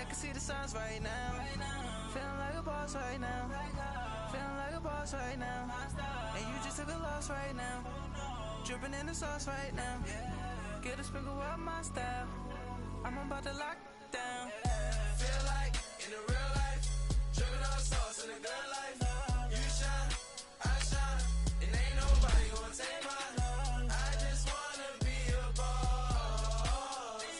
I can see the signs right now. Feeling like a boss right now. Feeling like a boss right now. And you just took a loss right now. Dripping in the sauce right now. Get a sprinkle of my style. I'm about to lock down. Feel like in the real life, dripping on sauce in the good life. You shine, I shine, and ain't nobody gonna take mine. I just wanna be a boss.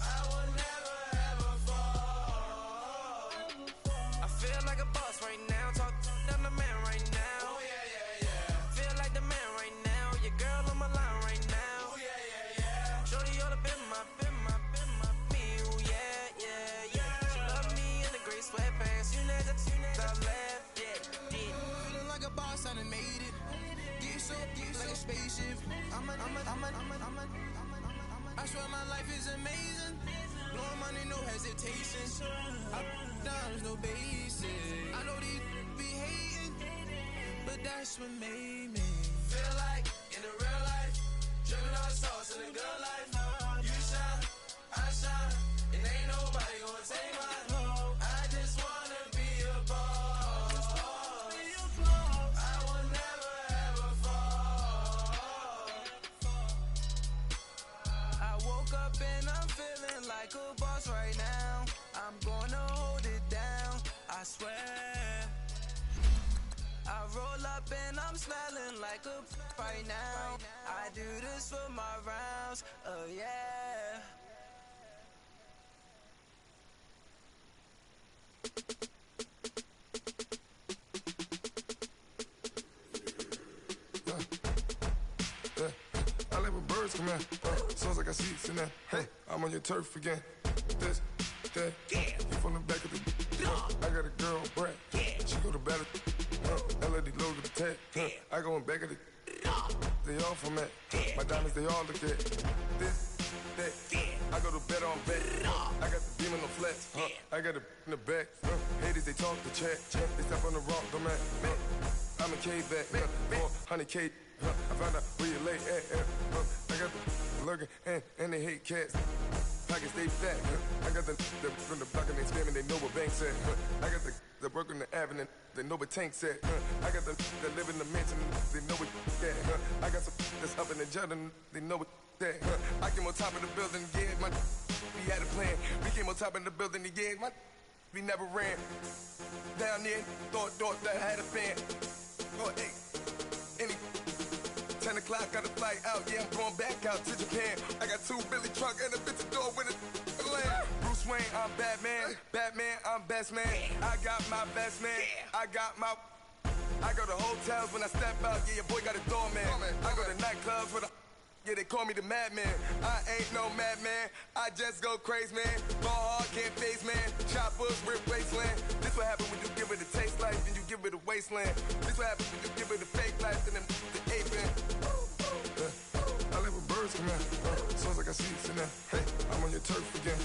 I will never ever fall. I feel like a boss right now. Talk to the man right now. Oh yeah, yeah, yeah. Feel like the man right now. Your girl on my line right now. Oh yeah, yeah, yeah. Shorty ought to be my me. Oh yeah, yeah, yeah. She love me in the gray sweatpants. You never I left, yeah. Feeling like a boss, I done made it. Get so like a spaceship. I swear my life is amazing. Blowing money, no hesitation. Up, down, no basic. I know these be hating, but that's what made me feel like in the real life, dripping on sauce in the good life. You shine, I shine, and ain't nobody gonna take mine. I just wanna be a boss. I will never ever fall. I woke up and I'm feeling like a boss right now. I'm gonna hold it down, I swear. I roll up and I'm smelling like a right now. I do this for my rounds, oh yeah. I like when birds come in. Sounds like I see seats in there. Hey, I'm on your turf again. This, that, you from the back of the. I got a girl, Brett. She go to battle. LED logo the tag. I go in back of the. They all from that. My diamonds, they all look at. This, that. I go to bed on bed. I got the beam on the flats. I got it in the back. Haters, they talk the chat. They step on the rock, the man. I'm a K-back. 400K. I found out where you lay at. I got the lurking and they hate cats. Pockets stay fat. I got the from the block and they scamming, they know what banks at. I got the work on the avenue, they know what tanks at. I got the live in the mansion, they know what that. I got some that's up in the Jordan, they know what that. I came on top of the building, yeah, we had a plan. We came on top of the building, yeah, we never ran. Down there, thought that I had a fan. Oh, hey, any 10 o'clock, got a flight out, yeah, I'm going back out to Japan. I got 2 Billy truck and a bitch door with a land. Bruce Wayne, I'm Batman. Batman, I'm best man. I got my best man. I got my. I go to hotels when I step out, yeah, your boy got a doorman. I go to nightclubs with a. Yeah, they call me the madman. I ain't no madman. I just go crazy, man. Ball hard, can't face, man. Choppers, rip wasteland. This what happen when you give it a taste life and you give it a wasteland. This what happen when you give it a fake life and then the aping. I live with birds come in. Sounds like I see seats in there. Hey, I'm on your turf again.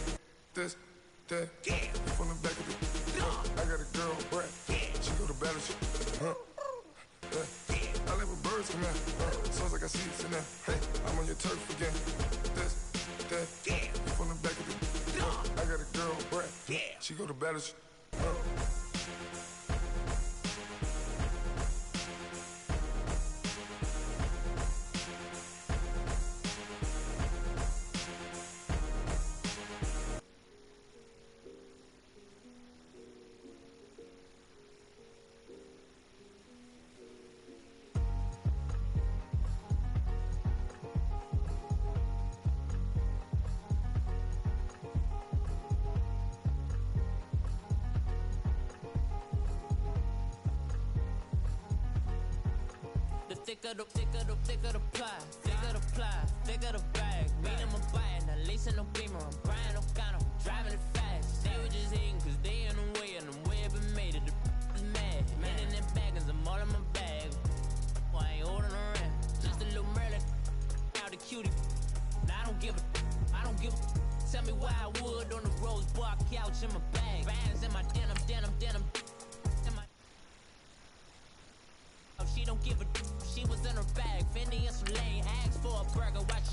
This, that, you from the back of the. I got a girl, Brett. She go to battle. I live with birds come in. Sounds like I see seats in there. Hey, I'm on your turf again. This, that, you from the back of the. I got a girl, Brett. She go to battle. Thicker the pie, thicker the bag. Mean I'm buying, I lace in no beamer, I'm Brian O'Connor, driving it fast. They were just hating cause they in the way and the way I've been made it. The is mad, man in them baggins, I'm all in my bag. Well, I ain't holding around, just a little Merlin, out the cutie. Now I don't give a. Tell me why I would on the rose bar couch in my bag. Bands in my denim. She don't give a. She was in her bag, Fendi and some lane. Asked for a burger, watch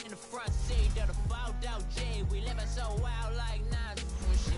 in the front seat of the fouled out J. We living so wild like Nas. When she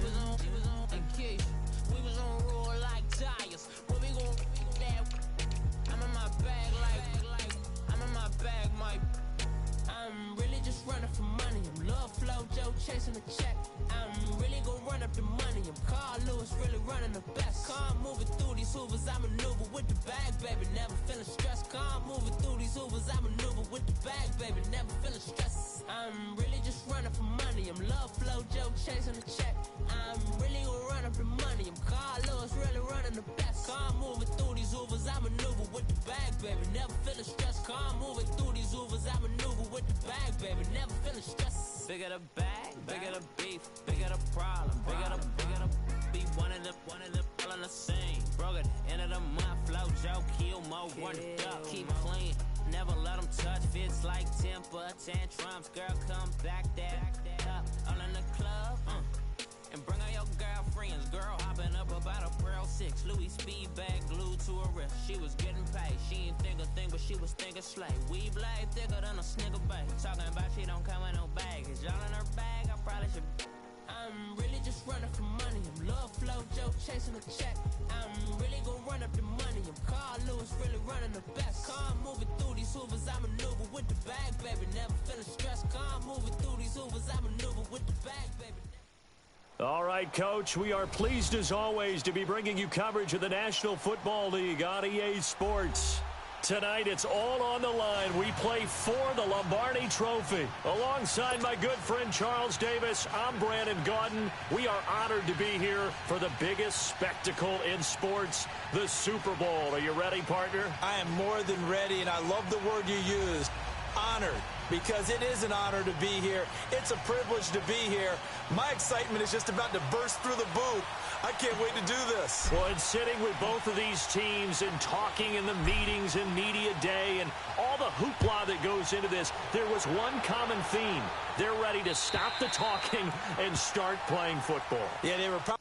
really running the best. Car moving through these hoovers, I maneuver with the bag, baby, never feeling stressed. Car moving through these hoovers, I maneuver with the bag, baby, never feeling stressed. I'm really just running for money. I'm love flow, joke, chasing the check. I'm really gonna run up the money. I'm Carl Lewis, really running the best. Car moving through these hoovers, I maneuver with the bag, baby, never feeling stressed. Car moving through these hoovers, I maneuver with the bag, baby, never feeling stressed. Bigger the bag, bigger the beef, bigger the problem, bigger the be one of the all in the scene. Broke at the end of the month, flow, joke, kill, mo, run it up, keep clean. Never let them touch, fits like temper tantrums. Girl, come back that up, all in the club, and bring all your girlfriends. Girl hopping up about a Pearl 6, Louis speed bag glued to her wrist. She was getting paid, she ain't think a thing, but she was thinking slay. We blade thicker than a snicker bag. Talking about she don't come with no baggage. All in her bag, I probably should. I'm really just running for money. I'm love flow, joke, chasing a check. I'm really gonna run up the money. I'm Carl Lewis, really running the best. Car moving through these hoovers, I maneuver with the bag, baby, never feeling stressed. Car moving through these hoovers, I maneuver with the bag, baby. All right, Coach, we are pleased as always to be bringing you coverage of the National Football League on EA Sports. Tonight, it's all on the line. We play for the Lombardi Trophy. Alongside my good friend Charles Davis, I'm Brandon Gaudin. We are honored to be here for the biggest spectacle in sports, the Super Bowl. Are you ready, partner? I am more than ready, and I love the word you used, honored, because it is an honor to be here. It's a privilege to be here. My excitement is just about to burst through the booth. I can't wait to do this. Well, and sitting with both of these teams and talking in the meetings and media day and all the hoopla that goes into this, there was one common theme. They're ready to stop the talking and start playing football. Yeah, they were probably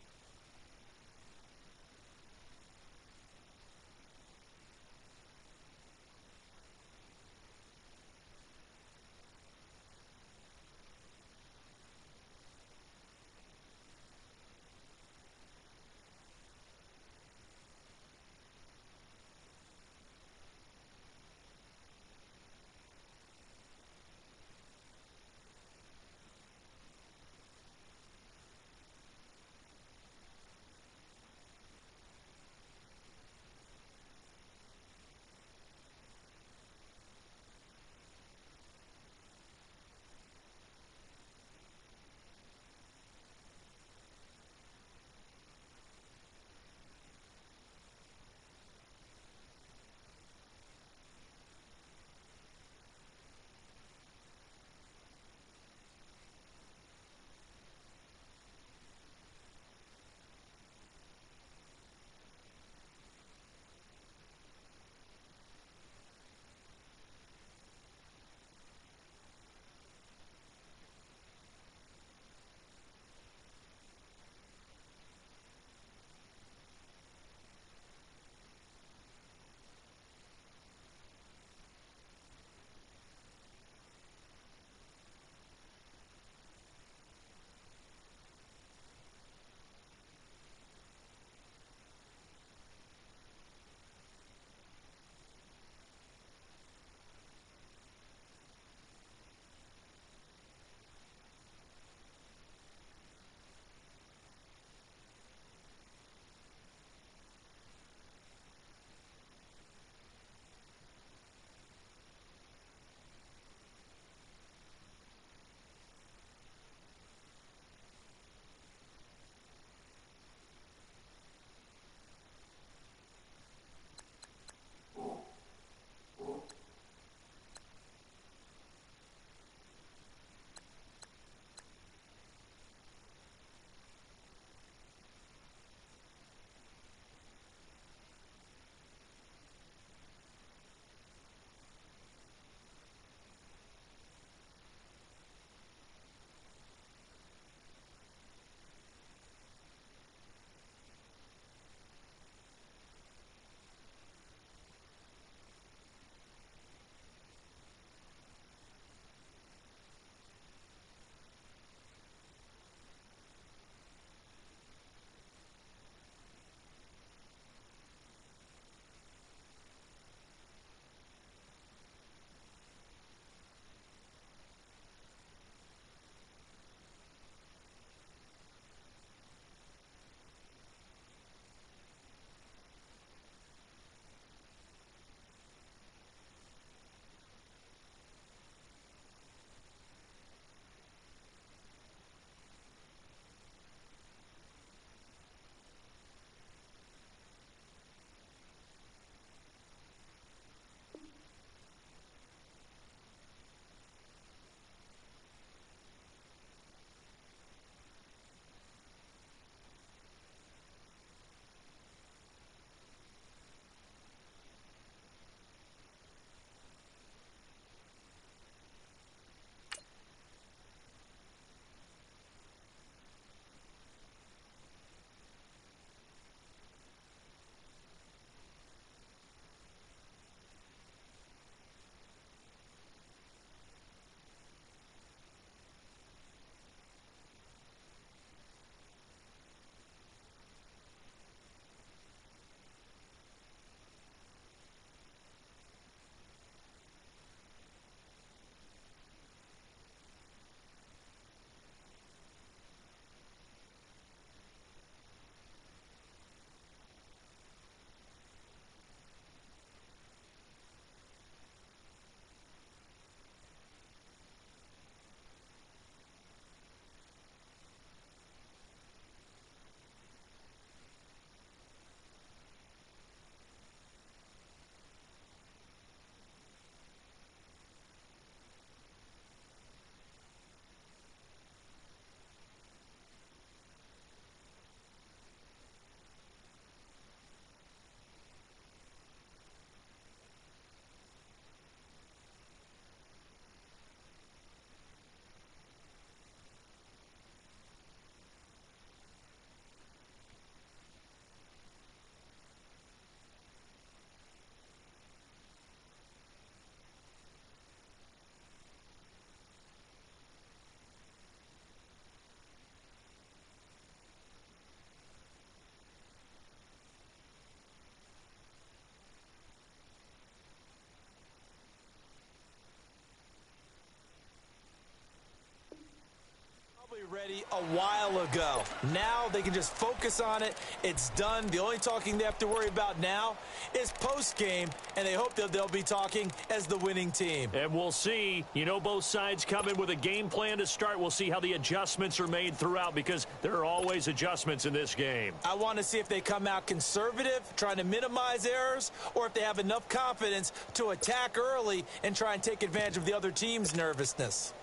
ready a while ago. Now they can just focus on it. It's done. The only talking they have to worry about now is post-game, and they hope that they'll be talking as the winning team. And we'll see. You know, both sides come in with a game plan to start. We'll see how the adjustments are made throughout, because there are always adjustments in this game. I want to see if they come out conservative, trying to minimize errors, or if they have enough confidence to attack early and try and take advantage of the other team's nervousness.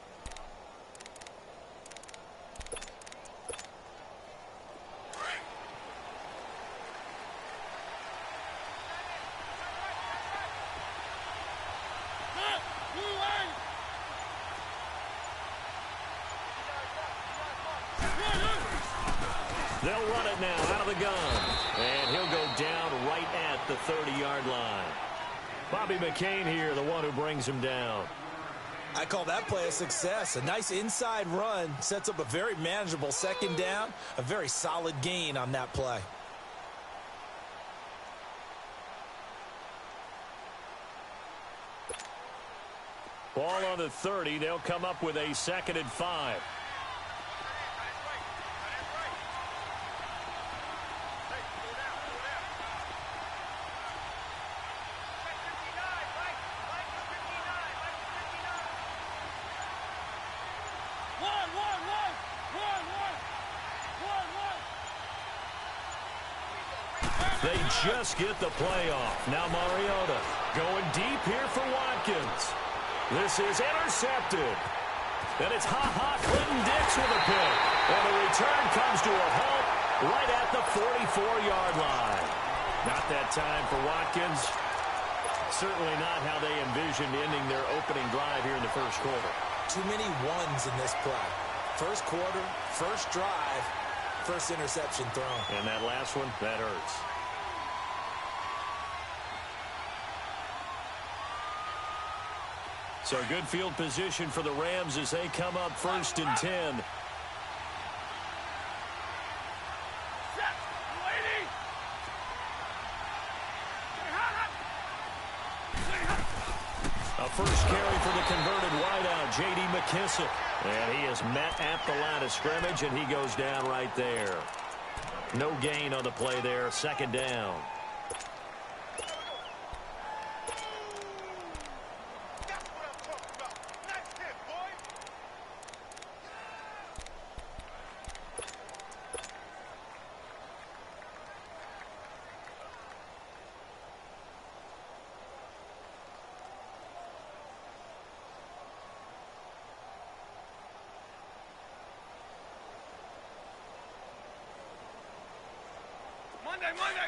They'll run it now out of the gun. And he'll go down right at the 30-yard line. Bobby McCain here, the one who brings him down. I call that play a success. A nice inside run sets up a very manageable second down. A very solid gain on that play. Ball on the 30. They'll come up with a 2nd and 5. They just get the play off. Now Mariota going deep here for Watkins. This is intercepted. And it's Clinton Dix with a pick. And the return comes to a halt right at the 44-yard line. Not that time for Watkins. Certainly not how they envisioned ending their opening drive here in the first quarter. Too many ones in this play. First quarter, first drive, first interception thrown. And that last one, that hurts. So good field position for the Rams as they come up 1st and 10. A first carry for the converted wideout, J.D. McKissick. And he is met at the line of scrimmage, and he goes down right there. No gain on the play there, 2nd down.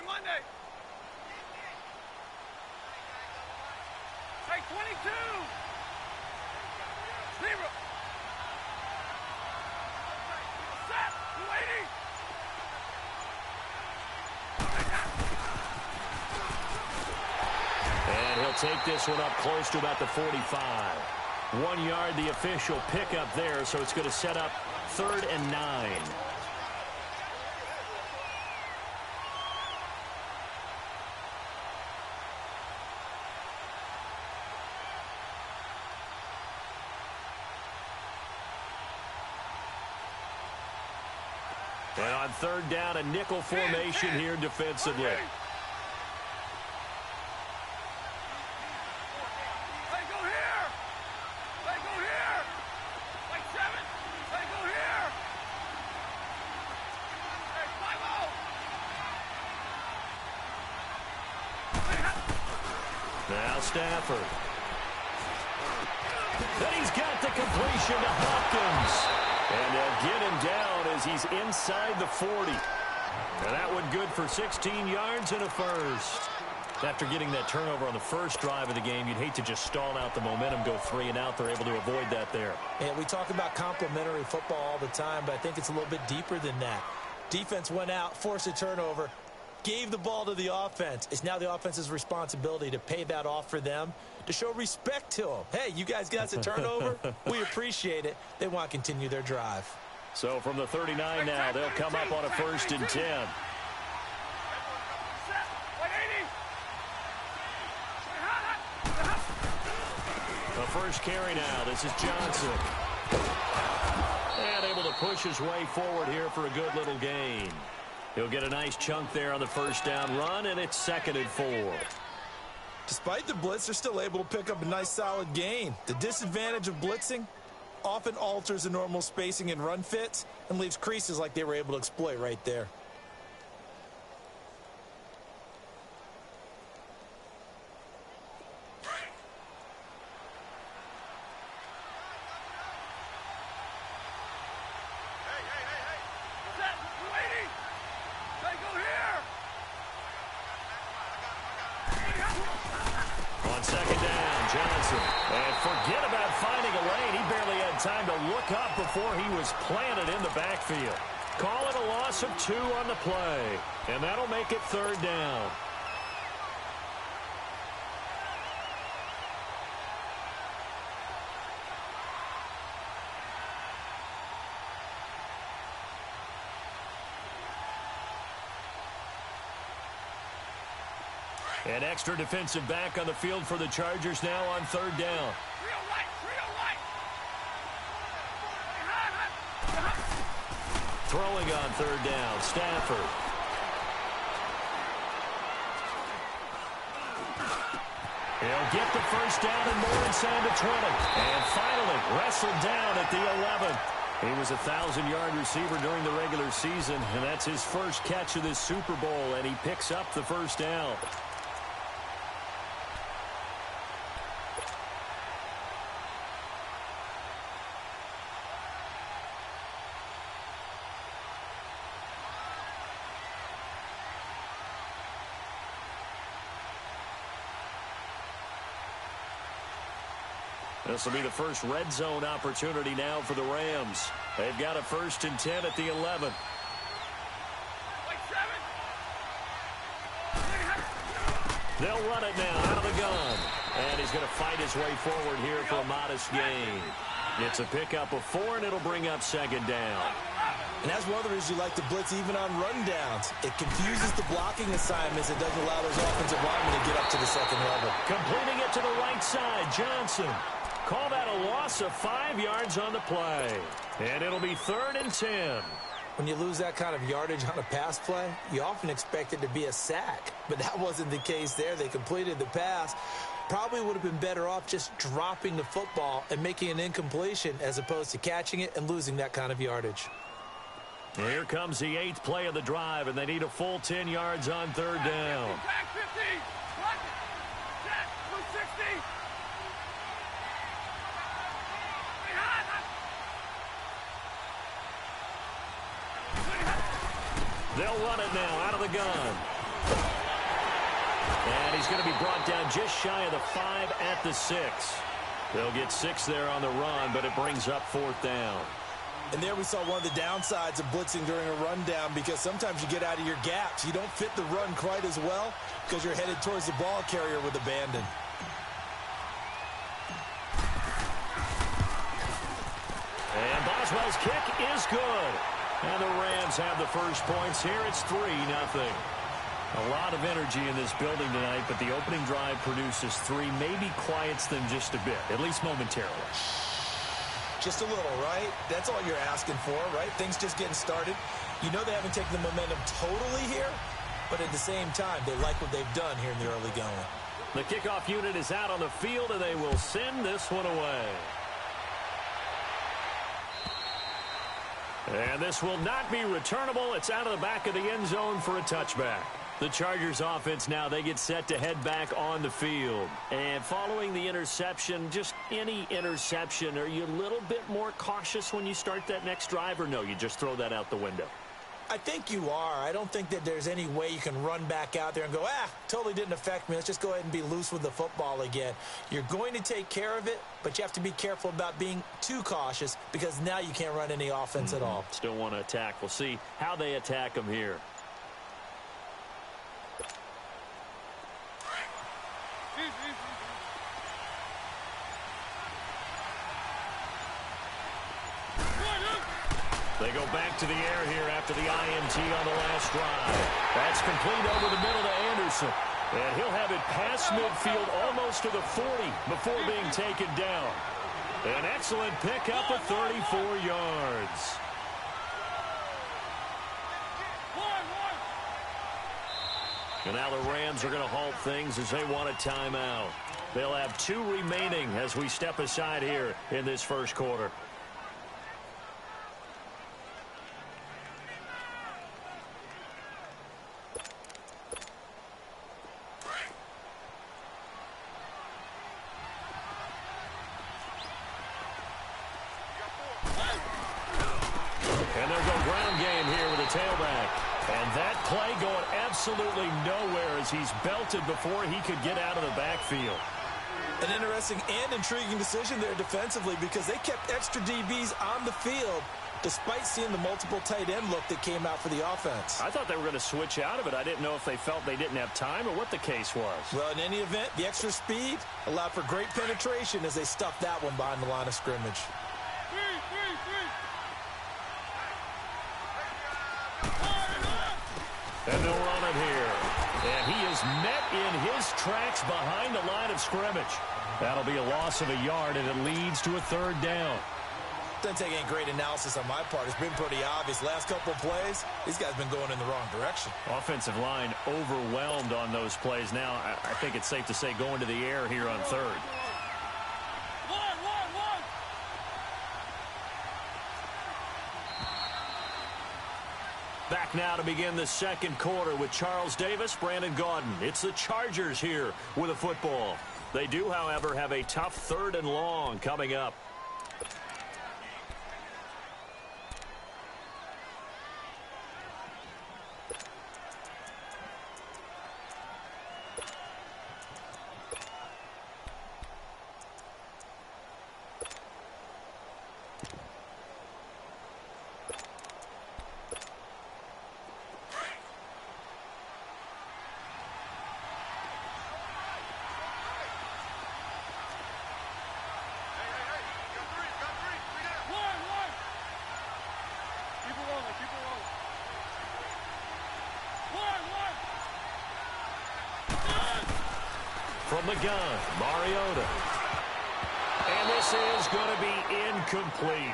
Monday. Hey, 22. Zero. Set. Waiting. And he'll take this one up close to about the 45. 1 yard, the official pickup there, so it's going to set up 3rd and 9. And on 3rd down, a nickel formation here defensively. Hey, go here. Hey, go here. Like 7. Hey, go here. Hey, 5-0. Now Stafford. Then he's got the completion to Hopkins. And they'll get him down as he's inside the 40. And that one good for 16 yards and a first. After getting that turnover on the first drive of the game, you'd hate to just stall out the momentum, go 3 and out. They're able to avoid that there. And we talk about complementary football all the time, but I think it's a little bit deeper than that. Defense went out, forced a turnover, gave the ball to the offense. It's now the offense's responsibility to pay that off for them, to show respect to them. Hey, you guys got a turnover? We appreciate it. They want to continue their drive. So from the 39 now, they'll come up on a 1st and 10. The first carry now. This is Johnson. And able to push his way forward here for a good little gain. He'll get a nice chunk there on the first down run, and it's 2nd and 4. Despite the blitz, they're still able to pick up a nice solid gain. The disadvantage of blitzing often alters the normal spacing and run fits and leaves creases like they were able to exploit right there. On 2nd down, Johnson. And forget about finding a lane. He barely had time to look up before he was planted in the backfield. Call it a loss of 2 on the play. And that'll make it 3rd down. An extra defensive back on the field for the Chargers now on 3rd down. Throwing on 3rd down, Stafford. He'll get the first down and more inside the 20. And finally wrestled down at the 11. He was a 1,000-yard receiver during the regular season, and that's his first catch of this Super Bowl, and he picks up the first down. This will be the first red zone opportunity now for the Rams. They've got a 1st and 10 at the 11. They'll run it now out of the gun. And he's going to fight his way forward here for a modest gain. It's a pickup of 4, and it'll bring up 2nd down. And that's one of the reasons you like to blitz even on rundowns. It confuses the blocking assignments. It doesn't allow those offensive linemen to get up to the 2nd level. Completing it to the right side, Johnson. Call that a loss of 5 yards on the play. And it'll be 3rd and 10. When you lose that kind of yardage on a pass play, you often expect it to be a sack. But that wasn't the case there. They completed the pass. Probably would have been better off just dropping the football and making an incompletion as opposed to catching it and losing that kind of yardage. Here comes the 8th play of the drive, and they need a full 10 yards on 3rd down. They'll run it now out of the gun. And he's going to be brought down just shy of the 5 at the 6. They'll get 6 there on the run, but it brings up 4th down. And there we saw one of the downsides of blitzing during a rundown, because sometimes you get out of your gaps. You don't fit the run quite as well because you're headed towards the ball carrier with abandon. And Boswell's kick is good. And the Rams have the first points here. It's 3-0. A lot of energy in this building tonight, but the opening drive produces 3. Maybe quiets them just a bit, at least momentarily. Just a little, right? That's all you're asking for, right? Things just getting started. You know they haven't taken the momentum totally here, but at the same time, they like what they've done here in the early going. The kickoff unit is out on the field, and they will send this one away. And this will not be returnable. It's out of the back of the end zone for a touchback. The Chargers offense now, they get set to head back on the field. And following the interception, just any interception, are you a little bit more cautious when you start that next drive, or no, you just throw that out the window? I think you are. I don't think that there's any way you can run back out there and go, totally didn't affect me. Let's just go ahead and be loose with the football again. You're going to take care of it, but you have to be careful about being too cautious, because now you can't run any offense at all. Still want to attack. We'll see how they attack them here. They go back to the air here after the INT on the last drive. That's complete over the middle to Anderson. And he'll have it past midfield almost to the 40 before being taken down. An excellent pickup of 34 yards. And now the Rams are going to halt things as they want a timeout. They'll have 2 remaining as we step aside here in this first quarter. And they'll go ground game here with a tailback. And that play going absolutely nowhere as he's belted before he could get out of the backfield. An interesting and intriguing decision there defensively because they kept extra DBs on the field despite seeing the multiple tight end look that came out for the offense. I thought they were going to switch out of it. I didn't know if they felt they didn't have time or what the case was. Well, in any event, the extra speed allowed for great penetration as they stuffed that one behind the line of scrimmage. And they'll run it here. And he is met in his tracks behind the line of scrimmage. That'll be a loss of a yard, and it leads to a 3rd down. Doesn't take any great analysis on my part. It's been pretty obvious. Last couple of plays, these guys have been going in the wrong direction. Offensive line overwhelmed on those plays. Now, I think it's safe to say going to the air here on 3rd. Back now to begin the second quarter with Charles Davis, Brandon Gaudin. It's the Chargers here with a football. They do, however, have a tough 3rd and long coming up. From the gun, Mariota. And this is going to be incomplete.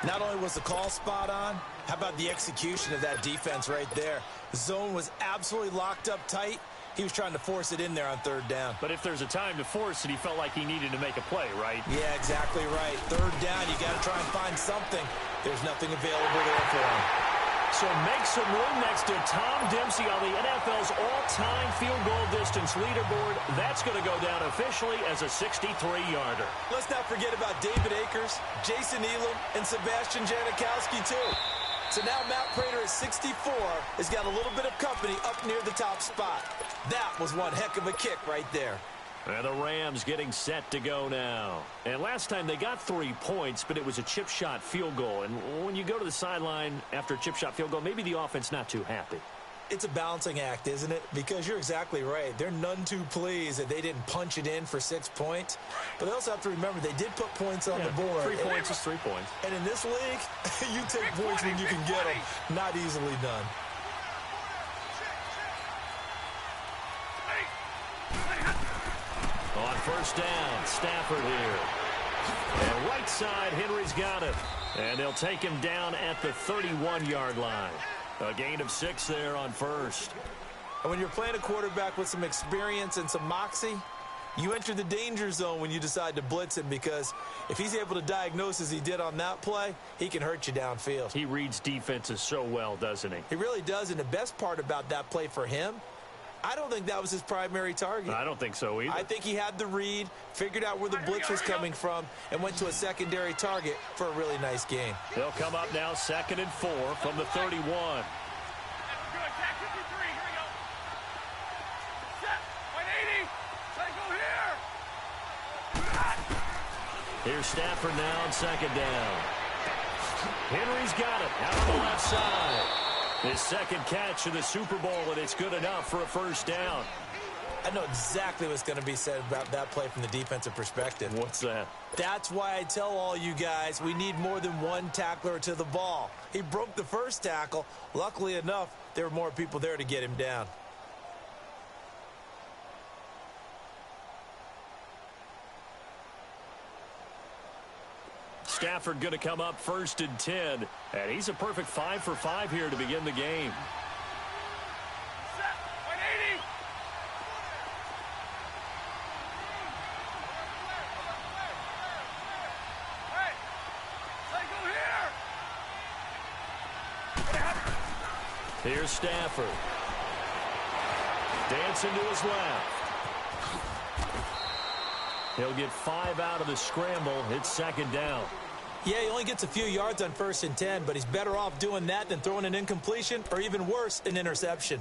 Not only was the call spot on, how about the execution of that defense right there? The zone was absolutely locked up tight. He was trying to force it in there on 3rd down. But if there's a time to force it, he felt like he needed to make a play, right? Yeah, exactly right. 3rd down, you got to try and find something. There's nothing available there for him. So make some room next to Tom Dempsey on the NFL's all-time field goal distance leaderboard. That's going to go down officially as a 63-yarder. Let's not forget about David Akers, Jason Elam, and Sebastian Janikowski, too. So now Matt Prater at 64 has got a little bit of company up near the top spot. That was one heck of a kick right there. And the Rams getting set to go now. And last time they got 3 points, but it was a chip shot field goal. And when you go to the sideline after a chip shot field goal, maybe the offense not too happy. It's a balancing act, isn't it? Because you're exactly right. They're none too pleased that they didn't punch it in for 6 points. But they also have to remember they did put points on the board. 3 points is 3 points. And in this league, you take points when you can get them. Not easily done. On 1st down, Stafford here. And right side, Henry's got it. And they'll take him down at the 31-yard line. A gain of 6 there on 1st. And when you're playing a quarterback with some experience and some moxie, you enter the danger zone when you decide to blitz him, because if he's able to diagnose as he did on that play, he can hurt you downfield. He reads defenses so well, doesn't he? He really does, and the best part about that play for him, I don't think that was his primary target. I don't think so either. I think he had the read, figured out where the blitz was coming from, and went to a secondary target for a really nice gain. They'll come up now 2nd and 4 from the 31. Here's Stafford now on 2nd down. Henry's got it out on the left side. His 2nd catch of the Super Bowl, and it's good enough for a 1st down. I know exactly what's going to be said about that play from the defensive perspective. What's that? That's why I tell all you guys we need more than one tackler to the ball. He broke the 1st tackle. Luckily enough, there were more people there to get him down. Stafford going to come up 1st and 10. And he's a perfect 5 for 5 here to begin the game. Set. 180. Here's Stafford. Dancing to his left. He'll get 5 out of the scramble. It's second down. Yeah, he only gets a few yards on 1st and 10, but he's better off doing that than throwing an incompletion or even worse, an interception.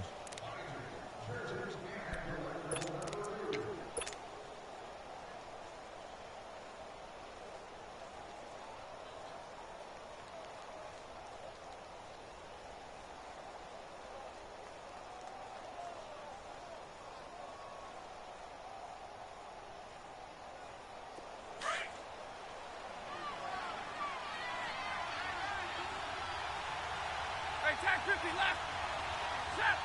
Tag 50 left. Set.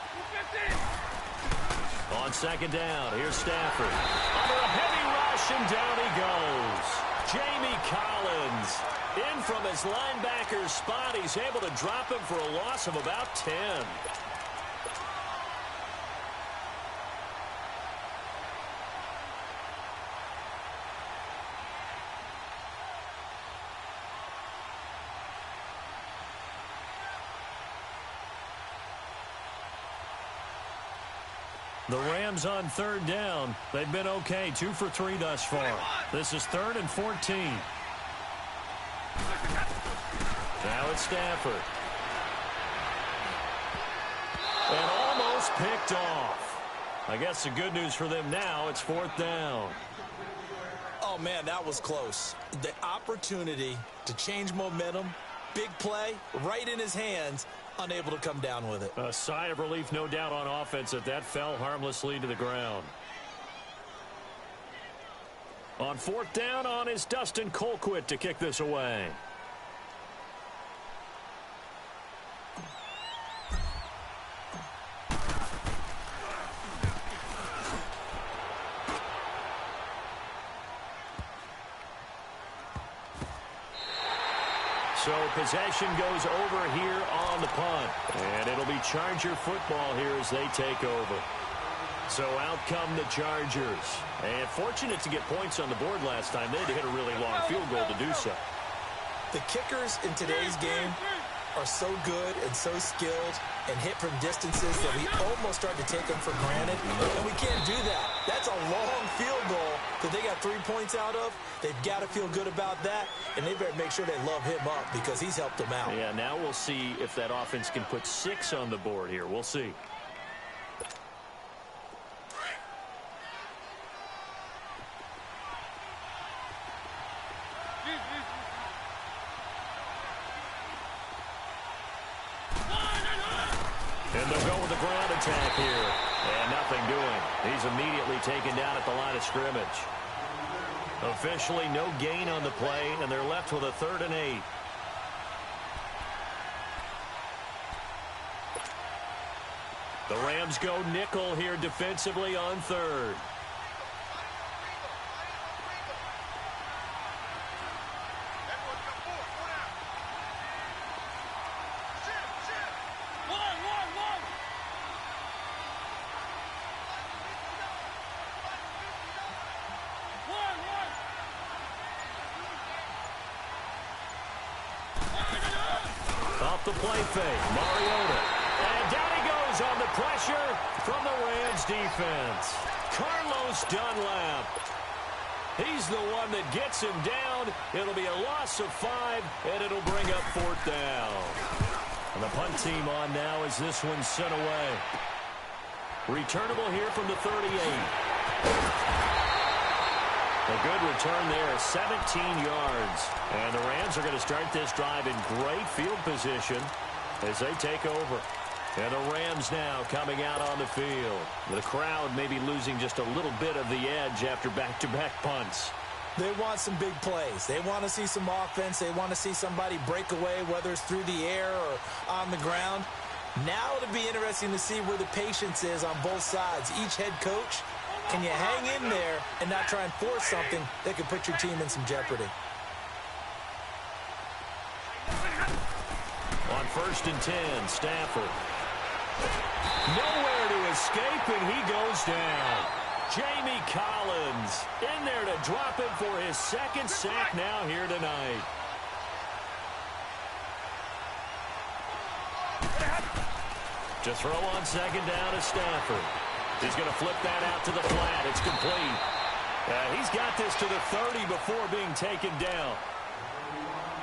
50. On second down, here's Stafford. Under a heavy rush, and down he goes. Jamie Collins in from his linebacker's spot. He's able to drop him for a loss of about 10. The Rams on third down. They've been okay, 2 for 3 thus far. This is 3rd and 14. Now it's Stafford. And almost picked off. I guess the good news for them now, it's 4th down. Oh, man, that was close. The opportunity to change momentum, big play, right in his hands, unable to come down with it. A sigh of relief, no doubt, on offense that fell harmlessly to the ground. On 4th down, on is Dustin Colquitt to kick this away. So possession goes over here on the punt. And it'll be Charger football here as they take over. So out come the Chargers. And fortunate to get points on the board last time. They had to hit a really long field goal to do so. The kickers in today's game are so good and so skilled and hit from distances that we almost start to take them for granted. And we can't do that. That's a long field goal that they got 3 points out of. They've got to feel good about that, and they better make sure they love him up because he's helped them out. Yeah, now we'll see if that offense can put 6 on the board here. We'll see. And they'll go with the ground attack here. And nothing doing. He's immediately taken down at the line of scrimmage. Officially no gain on the play, and they're left with a 3rd and 8. The Rams go nickel here defensively on 3rd. Off the play fake, Mariota. And down he goes on the pressure from the Rams defense. Carlos Dunlap. He's the one that gets him down. It'll be a loss of 5, and it'll bring up 4th down. And the punt team on now as this one's sent away. Returnable here from the 38. A good return there, 17 yards. And the Rams are going to start this drive in great field position as they take over. And the Rams now coming out on the field. The crowd maybe losing just a little bit of the edge after back-to-back punts. They want some big plays. They want to see some offense. They want to see somebody break away, whether it's through the air or on the ground. Now it'll be interesting to see where the patience is on both sides. Each head coach, can you hang in there and not try and force something that could put your team in some jeopardy? On 1st and 10, Stafford. Nowhere to escape, and he goes down. Jamie Collins in there to drop him for his 2nd sack now here tonight. To throw on second down is Stafford. He's going to flip that out to the flat. It's complete. He's got this to the 30 before being taken down.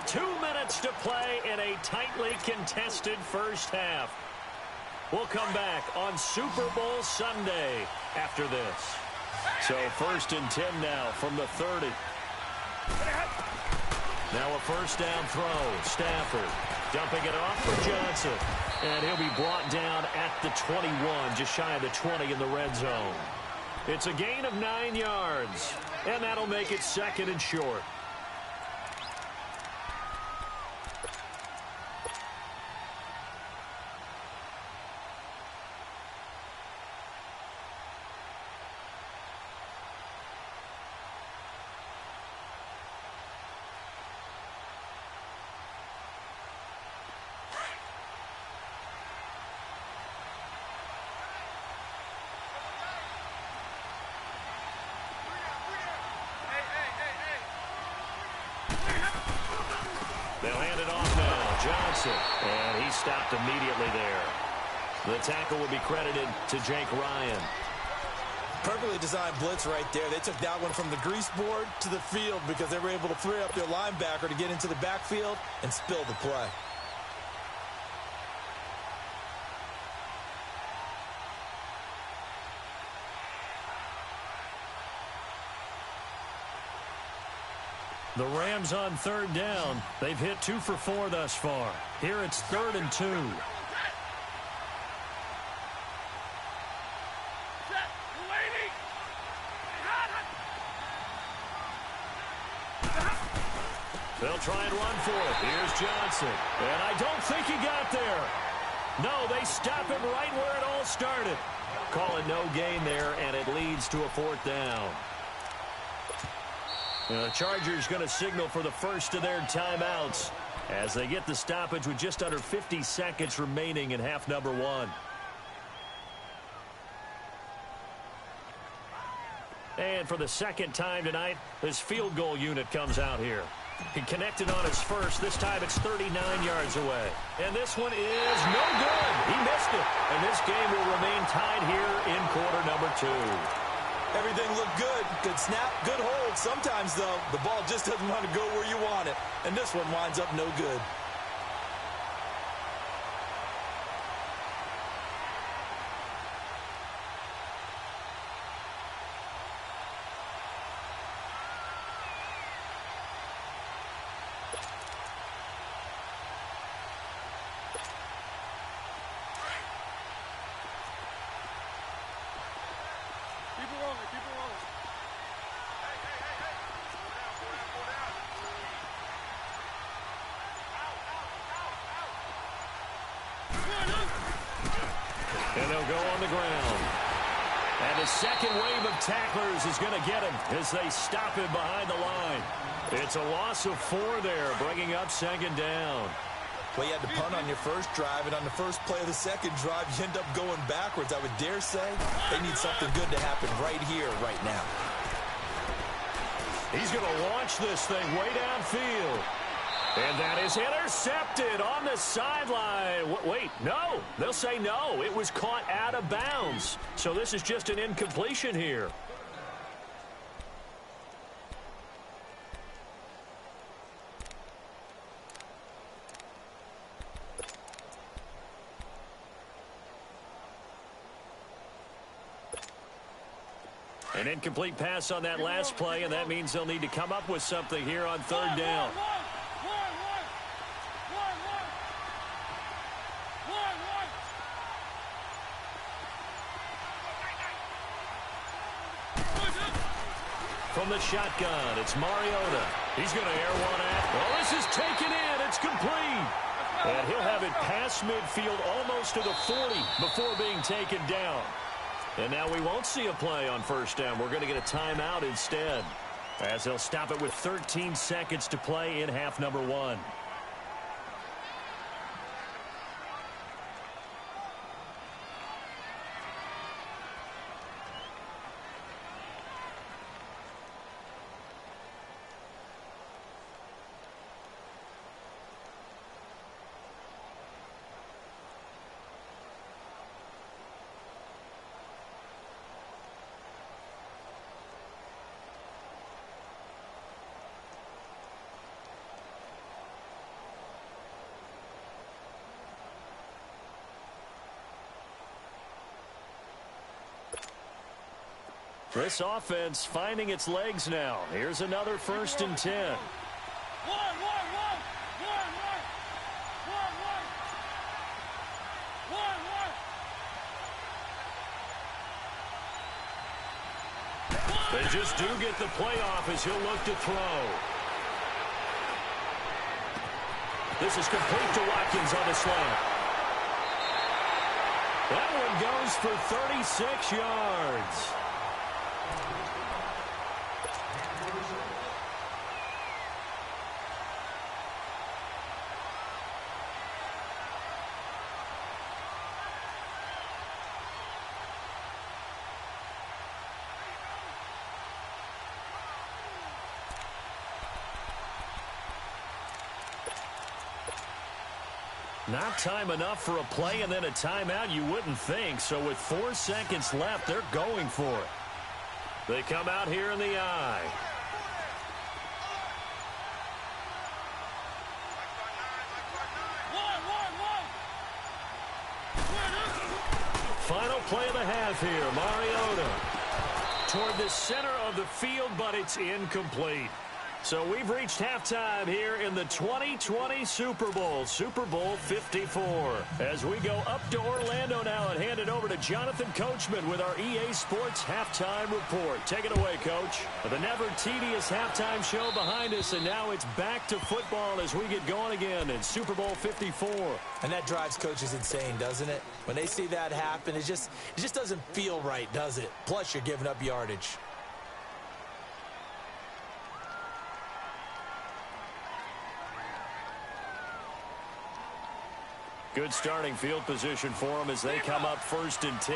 2 minutes to play in a tightly contested first half. We'll come back on Super Bowl Sunday after this. So 1st and 10 now from the 30. Now a first down throw. Stafford dumping it off for Johnson. And he'll be brought down at the 21, just shy of the 20 in the red zone. It's a gain of 9 yards, and that'll make it 2nd and short. They'll hand it off now. Johnson. And he stopped immediately there. The tackle will be credited to Jake Ryan. Perfectly designed blitz right there. They took that one from the grease board to the field because they were able to free up their linebacker to get into the backfield and spill the play. The Rams on 3rd down. They've hit 2 for 4 thus far. Here it's 3rd and 2. They'll try and run for it. Here's Johnson. And I don't think he got there. No, they stop him right where it all started. Call it no gain there, and it leads to a 4th down. The Chargers going to signal for the first of their timeouts as they get the stoppage with just under 50 seconds remaining in half number 1. And for the second time tonight, this field goal unit comes out here. He connected on his first. This time it's 39 yards away. And this one is no good. He missed it. And this game will remain tied here in quarter number 2. Everything looked good. Good snap, good hold. Sometimes, though, the ball just doesn't want to go where you want it. And this one winds up no good. And they'll go on the ground. And the second wave of tacklers is going to get him as they stop him behind the line. It's a loss of 4 there, bringing up 2nd down. Well, you had to punt on your first drive, and on the first play of the second drive, you end up going backwards. I would dare say they need something good to happen right here, right now. He's going to launch this thing way downfield. And that is intercepted on the sideline. Wait, no. They'll say no. It was caught out of bounds. So this is just an incompletion here. An incomplete pass on that last play, and that means they'll need to come up with something here on 3rd down. From the shotgun, it's Mariota. He's going to air one out. Well, this is taken in. It's complete. And he'll have it past midfield almost to the 40 before being taken down. And now we won't see a play on 1st down. We're going to get a timeout instead, as they'll stop it with 13 seconds to play in half number 1. This offense finding its legs now. Here's another 1st and 10. They just do get the playoff as he'll look to throw. This is complete to Watkins on the slant. That one goes for 36 yards. Not time enough for a play and then a timeout, you wouldn't think. So with 4 seconds left, they're going for it. They come out here in the I. Final play of the half here. Mariota toward the center of the field, but it's incomplete. So we've reached halftime here in the 2020 Super Bowl, Super Bowl 54. As we go up to Orlando now and hand it over to Jonathan Coachman with our EA Sports Halftime Report. Take it away, Coach. The never tedious halftime show behind us, and now it's back to football as we get going again in Super Bowl 54. And that drives coaches insane, doesn't it? When they see that happen, it just doesn't feel right, does it? Plus, you're giving up yardage. Good starting field position for them as they come up 1st and 10.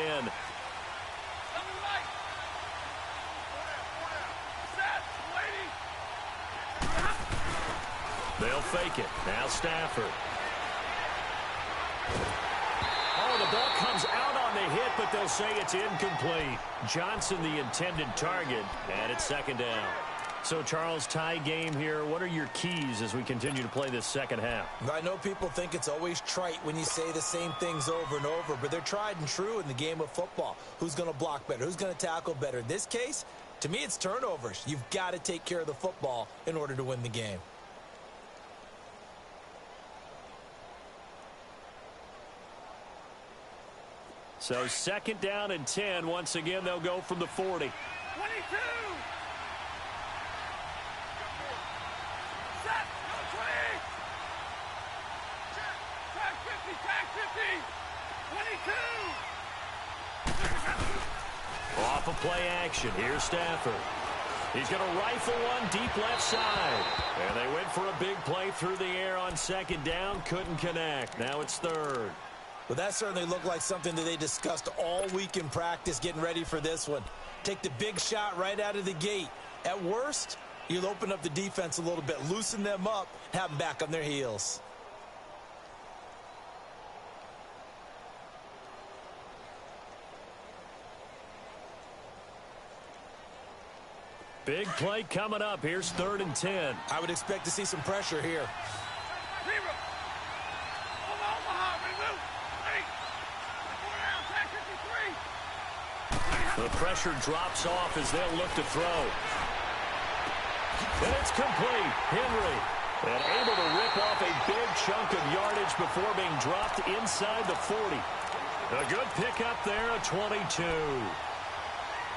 They'll fake it. Now Stafford. Oh, the ball comes out on the hit, but they'll say it's incomplete. Johnson the intended target, and it's 2nd down. So, Charles, tie game here. What are your keys as we continue to play this second half? I know people think it's always trite when you say the same things over and over, but they're tried and true in the game of football. Who's going to block better? Who's going to tackle better? In this case, to me, it's turnovers. You've got to take care of the football in order to win the game. So, 2nd down and 10. Once again, they'll go from the 40. 22! Off of play action. Here's Stafford. He's going to rifle one deep left side. And they went for a big play through the air on 2nd down. Couldn't connect. Now it's 3rd. Well, that certainly looked like something that they discussed all week in practice getting ready for this one. Take the big shot right out of the gate. At worst, you'll open up the defense a little bit, loosen them up, have them back on their heels. Big play coming up. Here's 3rd and 10. I would expect to see some pressure here. The pressure drops off as they'll look to throw. And it's complete. Henry. And able to rip off a big chunk of yardage before being dropped inside the 40. A good pickup there, a 22.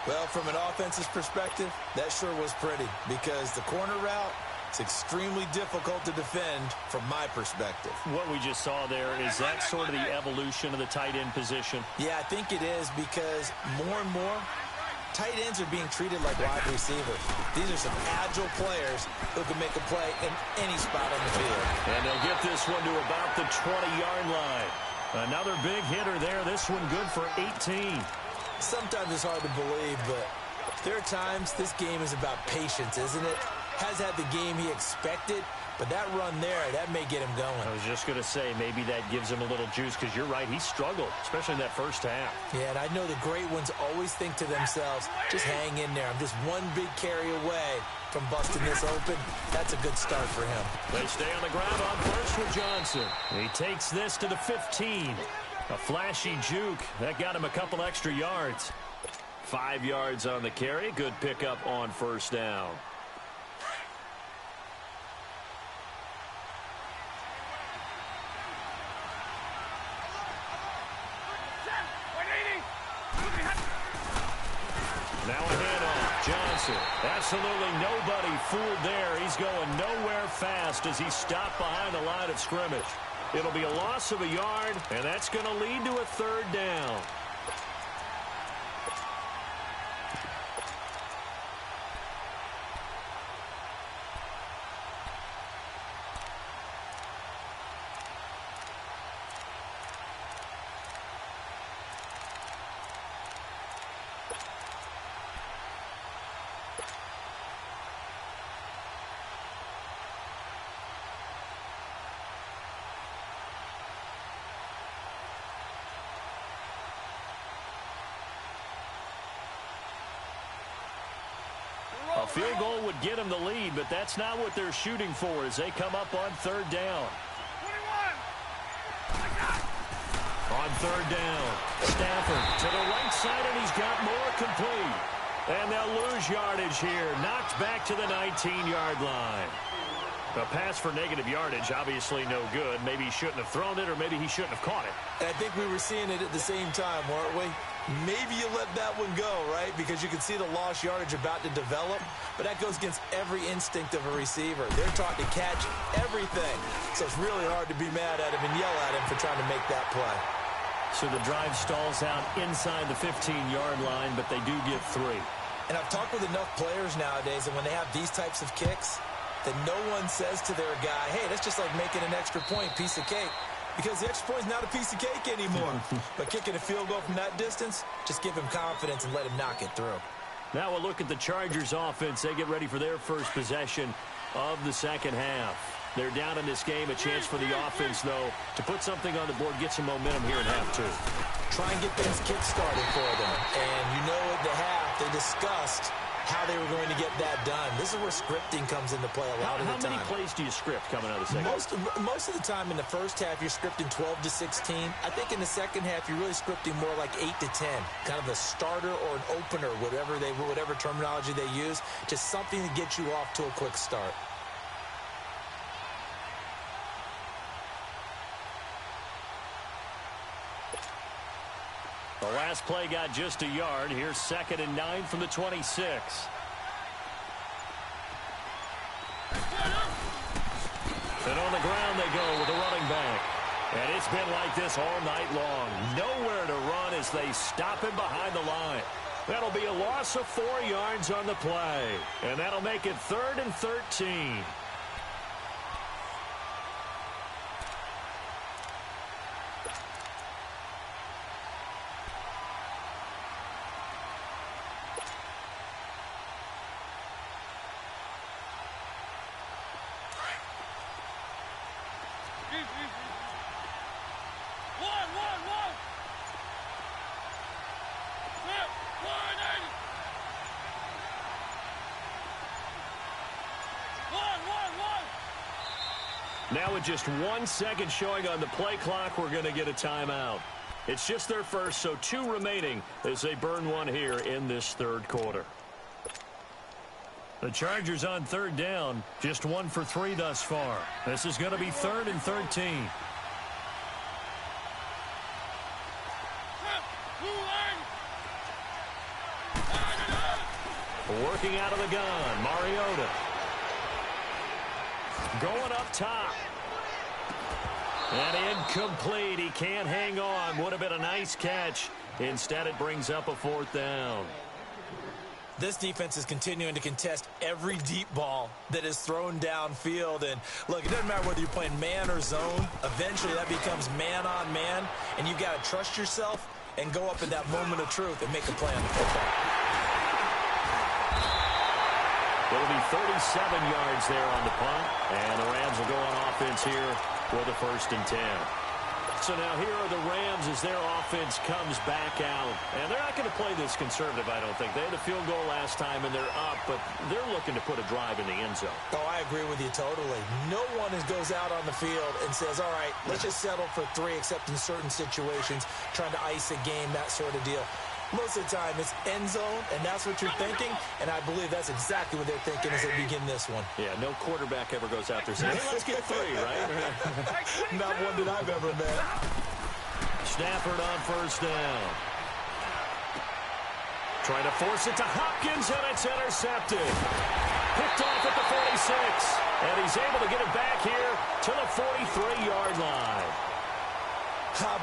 Well, from an offensive perspective, that sure was pretty because the corner route is extremely difficult to defend from my perspective. What we just saw there, is that sort of the evolution of the tight end position? Yeah, I think it is because more and more tight ends are being treated like wide receivers. These are some agile players who can make a play in any spot on the field. And they'll get this one to about the 20-yard line. Another big hitter there. This one good for 18. Sometimes it's hard to believe, but there are times this game is about patience, isn't it? Has had the game he expected, but that run there, that may get him going. I was just going to say, maybe that gives him a little juice, because you're right, he struggled, especially in that first half. Yeah, and I know the great ones always think to themselves, just hang in there. I'm just one big carry away from busting this open. That's a good start for him. They stay on the ground on first with Johnson. He takes this to the 15. A flashy juke. That got him a couple extra yards. 5 yards on the carry. Good pickup on first down. Now a handoff. Johnson. Absolutely nobody fooled there. He's going nowhere fast as he's stopped behind the line of scrimmage. It'll be a loss of a yard, and that's going to lead to a third down. A field goal would get them the lead, but that's not what they're shooting for as they come up on third down. 21. On third down, Stafford to the right side, and he's got more complete. And they'll lose yardage here. Knocked back to the 19-yard line. A pass for negative yardage, obviously no good. Maybe he shouldn't have thrown it, or maybe he shouldn't have caught it. And I think we were seeing it at the same time, weren't we? Maybe you let that one go, right? Because you can see the lost yardage about to develop. But that goes against every instinct of a receiver. They're taught to catch everything. So it's really hard to be mad at him and yell at him for trying to make that play. So the drive stalls out inside the 15-yard line, but they do get 3. And I've talked with enough players nowadays, and when they have these types of kicks, that no one says to their guy, hey, that's just like making an extra point, piece of cake. Because the extra point is not a piece of cake anymore. But kicking a field goal from that distance, just give him confidence and let him knock it through. Now we'll look at the Chargers offense. They get ready for their first possession of the second half. They're down in this game. A chance for the offense, though, to put something on the board, get some momentum here in half 2. Try and get things kick-started for them. And you know at the half, they discussed how they were going to get that done. This is where scripting comes into play a lot of the time. How many plays do you script coming out of the second half? Most of the time in the first half, you're scripting 12 to 16. I think in the second half, you're really scripting more like 8 to 10. Kind of a starter or an opener, whatever terminology they use. Just something to get you off to a quick start. The last play got just a yard. Here's 2nd and 9 from the 26. And on the ground they go with the running back. And it's been like this all night long. Nowhere to run as they stop him behind the line. That'll be a loss of 4 yards on the play. And that'll make it 3rd and 13. Now with just 1 second showing on the play clock, we're going to get a timeout. It's just their first, so 2 remaining as they burn one here in this third quarter. The Chargers on third down, just 1 for 3 thus far. This is going to be 3rd and 13. Working out of the gun, Mariota. Going up top. And incomplete. He can't hang on. Would have been a nice catch. Instead, it brings up a 4th down. This defense is continuing to contest every deep ball that is thrown downfield. And, look, it doesn't matter whether you're playing man or zone. Eventually, that becomes man on man. And you've got to trust yourself and go up in that moment of truth and make a play on the football. It'll be 37 yards there on the punt. And the Rams will go on offense here with a 1st and 10. So now here are the Rams as their offense comes back out. And they're not going to play this conservative, I don't think. They had a field goal last time, and they're up, but they're looking to put a drive in the end zone. Oh, I agree with you totally. No one goes out on the field and says, all right, let's just settle for 3, except in certain situations, trying to ice a game, that sort of deal. Most of the time, it's end zone, and that's what you're thinking, and I believe that's exactly what they're thinking as they begin this one. Yeah, no quarterback ever goes out there saying, hey, let's get 3, right? Not one that I've ever met. Stafford on first down. Trying to force it to Hopkins, and it's intercepted. Picked off at the 46, and he's able to get it back here to the 43-yard line.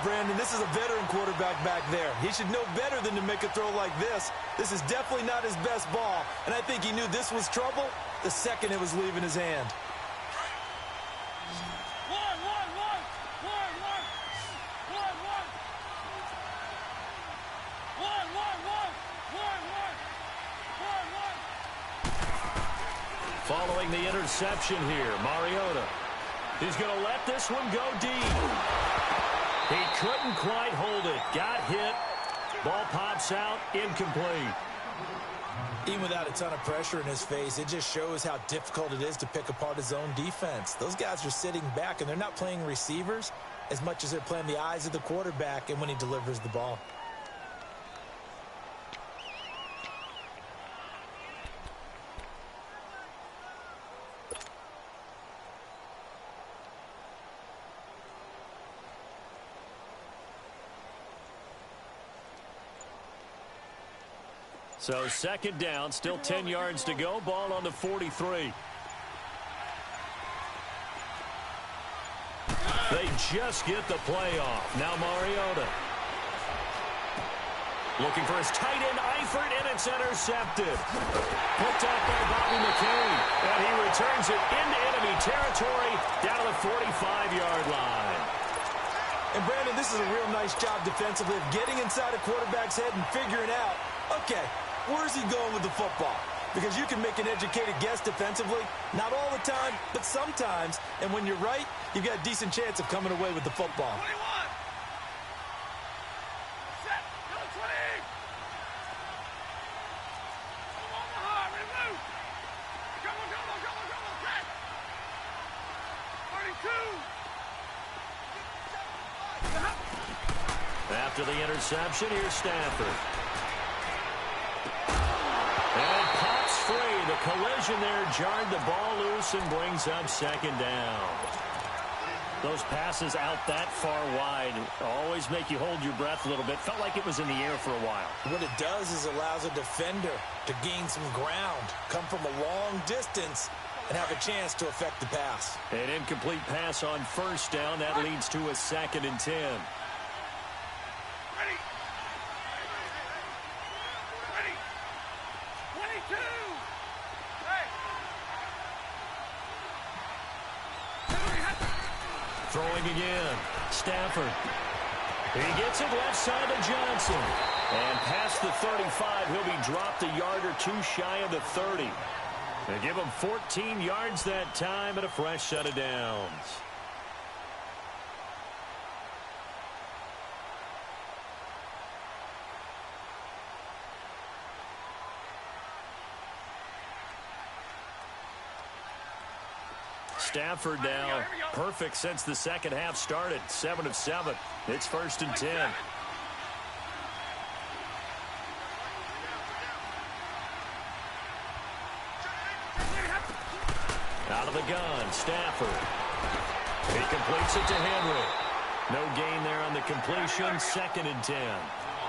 Brandon, this is a veteran quarterback back there. He should know better than to make a throw like this. This is definitely not his best ball, and I think he knew this was trouble the second it was leaving his hand. Following the interception here, Mariota. He's going to let this one go deep. He couldn't quite hold it. Got hit. Ball pops out. Incomplete. Even without a ton of pressure in his face, it just shows how difficult it is to pick apart his own defense. Those guys are sitting back, and they're not playing receivers as much as they're playing the eyes of the quarterback and when he delivers the ball. So second down, still 10 yards to go. Ball on the 43. They just get the play off. Now Mariota. Looking for his tight end, Eifert, and it's intercepted. Picked off by Bobby McCain. And he returns it into enemy territory down to the 45-yard line. And Brandon, this is a real nice job defensively of getting inside a quarterback's head and figuring out, okay, where's he going with the football? Because you can make an educated guess defensively. Not all the time, but sometimes. And when you're right, you've got a decent chance of coming away with the football. 21. Set. Go 20. Come on, hard. Remove. Come on. Set. 32. After the interception, here's Stafford. And pops free. The collision there jarred the ball loose and brings up second down. Those passes out that far wide always make you hold your breath a little bit. Felt like it was in the air for a while. What it does is allows a defender to gain some ground, come from a long distance, and have a chance to affect the pass. An incomplete pass on first down. That leads to a 2nd and 10. Ready. 22. Hey. Throwing again. Stafford. He gets it left side to Johnson. And past the 35, he'll be dropped a yard or two shy of the 30. They give him 14 yards that time and a fresh set of downs. Stafford now perfect since the second half started. 7 of 7. It's 1st and 10. Out of the gun, Stafford. He completes it to Henry. No gain there on the completion. 2nd and 10.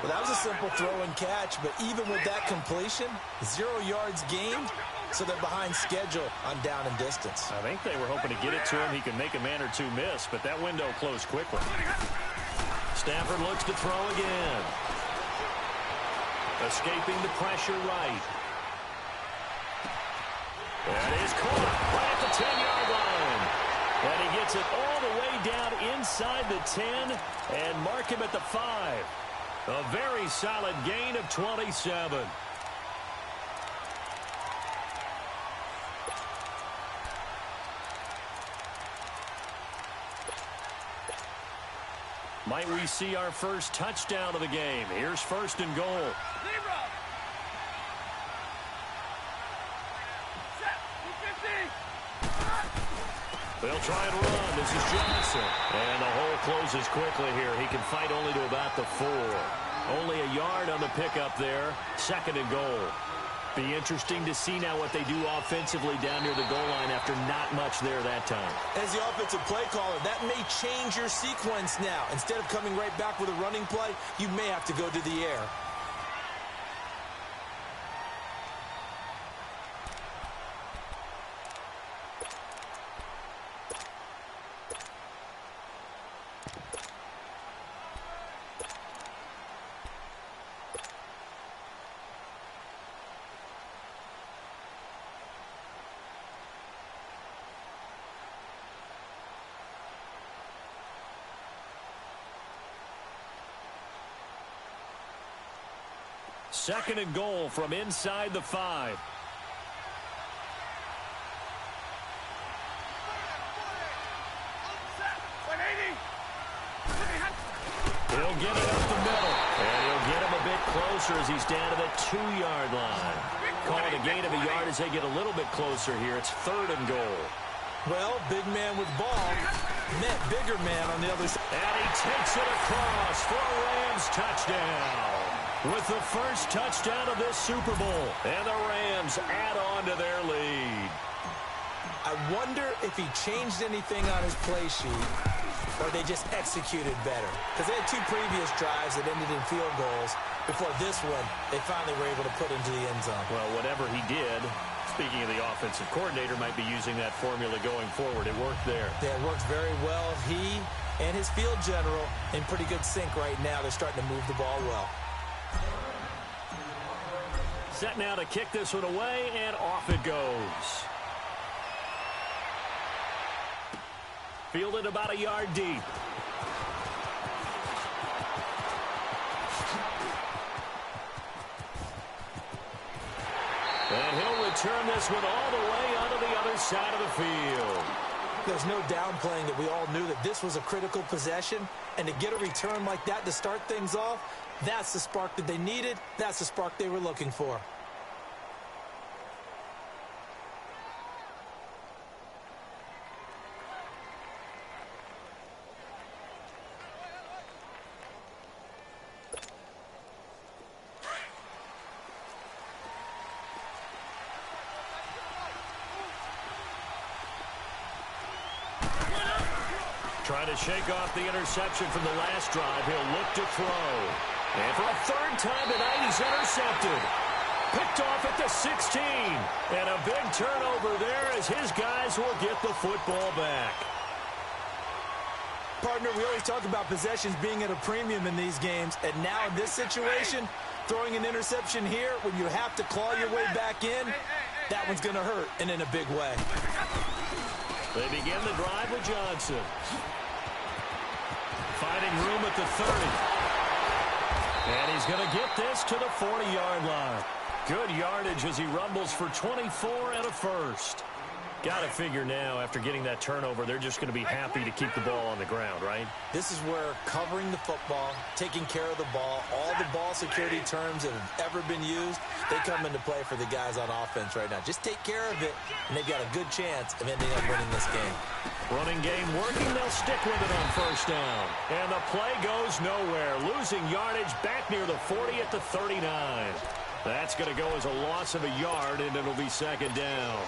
Well, that was a simple throw and catch, but even with that completion, 0 yards gained, so they're behind schedule on down and distance. I think they were hoping to get it to him. He could make a man or two miss, but that window closed quickly. Stafford looks to throw again. Escaping the pressure right. That is caught right at the 10-yard line. And he gets it all the way down inside the 10 and mark him at the 5. A very solid gain of 27. Might we see our first touchdown of the game? Here's 1st and goal. Zero. Set. 250. They'll try and run. This is Johnson. And the hole closes quickly here. He can fight only to about the 4. Only a yard on the pickup there. 2nd and goal. Be interesting to see now what they do offensively down near the goal line after not much there that time. As the offensive play caller, that may change your sequence now. Instead of coming right back with a running play, you may have to go to the air. Second and goal from inside the 5. He'll get it up the middle. And he'll get him a bit closer as he's down to the 2-yard line. Calling a gain of a yard as they get a little bit closer here. It's 3rd and goal. Well, big man with ball met bigger man on the other side. And he takes it across for a Rams touchdown. With the first touchdown of this Super Bowl. And the Rams add on to their lead. I wonder if he changed anything on his play sheet or they just executed better. Because they had 2 previous drives that ended in field goals. Before this one, they finally were able to put into the end zone. Well, whatever he did, speaking of the offensive coordinator, might be using that formula going forward. It worked there. Yeah, it worked very well. He and his field general in pretty good sync right now. They're starting to move the ball well. Set now to kick this one away, and off it goes. Fielded about a yard deep. And he'll return this one all the way onto the other side of the field. There's no downplaying that we all knew that this was a critical possession, and to get a return like that to start things off, that's the spark that they needed. That's the spark they were looking for. Trying to shake off the interception from the last drive. He'll look to throw. And for a 3rd time tonight, he's intercepted. Picked off at the 16. And a big turnover there as his guys will get the football back. Partner, we always talk about possessions being at a premium in these games. And now in this situation, throwing an interception here when you have to claw your way back in, that one's going to hurt, and in a big way. They begin the drive with Johnson. Finding room at the 30. And he's going to get this to the 40-yard line. Good yardage as he rumbles for 24 and a first. Got to figure now, after getting that turnover, they're just going to be happy to keep the ball on the ground, right? This is where covering the football, taking care of the ball, all the ball security terms that have ever been used, they come into play for the guys on offense right now. Just take care of it, and they've got a good chance of ending up winning this game. Running game working. They'll stick with it on 1st down. And the play goes nowhere. Losing yardage back near the 40 at the 39. That's going to go as a loss of a yard, and it'll be 2nd down.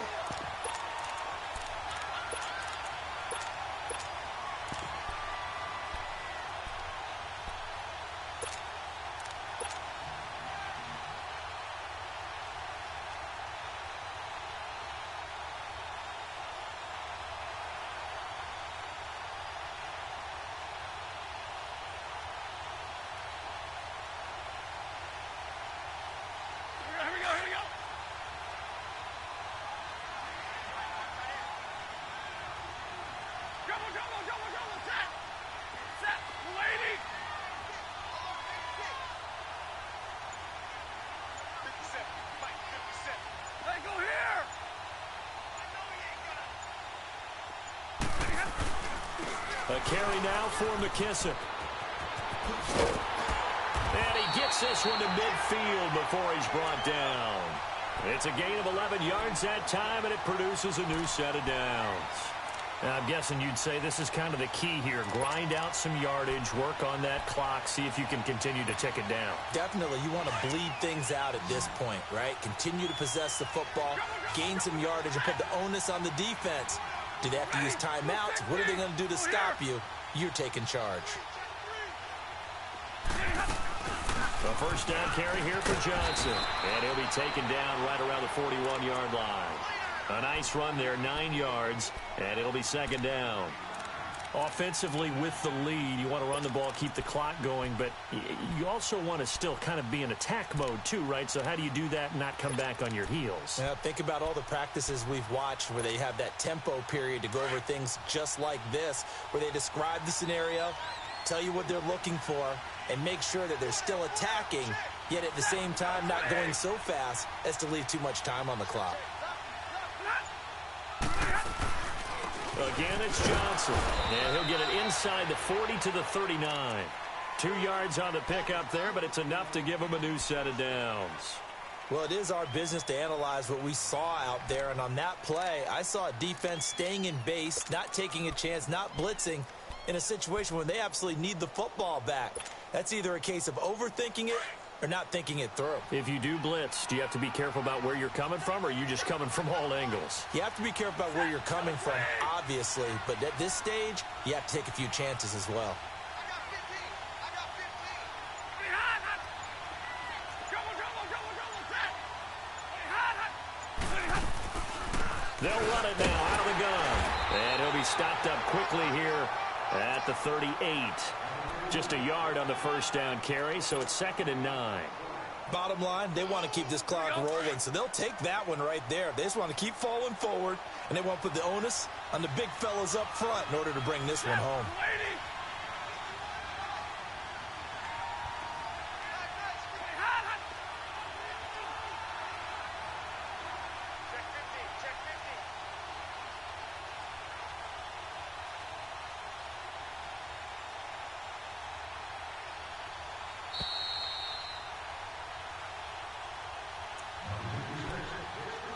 A carry now for McKissick. And he gets this one to midfield before he's brought down. It's a gain of 11 yards that time, and it produces a new set of downs. I'm guessing you'd say this is kind of the key here. Grind out some yardage, work on that clock, see if you can continue to tick it down. Definitely, you want to bleed things out at this point, right? Continue to possess the football, gain some yardage, and put the onus on the defense. Do they have to use timeouts? What are they going to do to stop you? You're taking charge. A first down carry here for Johnson. And he'll be taken down right around the 41-yard line. A nice run there, 9 yards, and it'll be second down. Offensively with the lead, you want to run the ball, keep the clock going, but you also want to still kind of be in attack mode too, right? So how do you do that and not come back on your heels? Yeah, think about all the practices we've watched where they have that tempo period to go over things just like this, where they describe the scenario, tell you what they're looking for, and make sure that they're still attacking, yet at the same time not going so fast as to leave too much time on the clock. Again, it's Johnson. And he'll get it inside the 40 to the 39. 2 yards on the pickup there, but it's enough to give him a new set of downs. Well, it is our business to analyze what we saw out there, and on that play, I saw a defense staying in base, not taking a chance, not blitzing, in a situation where they absolutely need the football back. That's either a case of overthinking it or not thinking it through. If you do blitz, do you have to be careful about where you're coming from, or are you just coming from all angles? You have to be careful about where you're coming from, obviously, but at this stage, you have to take a few chances as well. They'll run it now out of the gun. And he'll be stopped up quickly here at the 38. Just a yard on the first down carry, so it's 2nd and 9. Bottom line, they want to keep this clock rolling, so they'll take that one right there. They just want to keep falling forward, and they want to put the onus on the big fellas up front in order to bring this one home.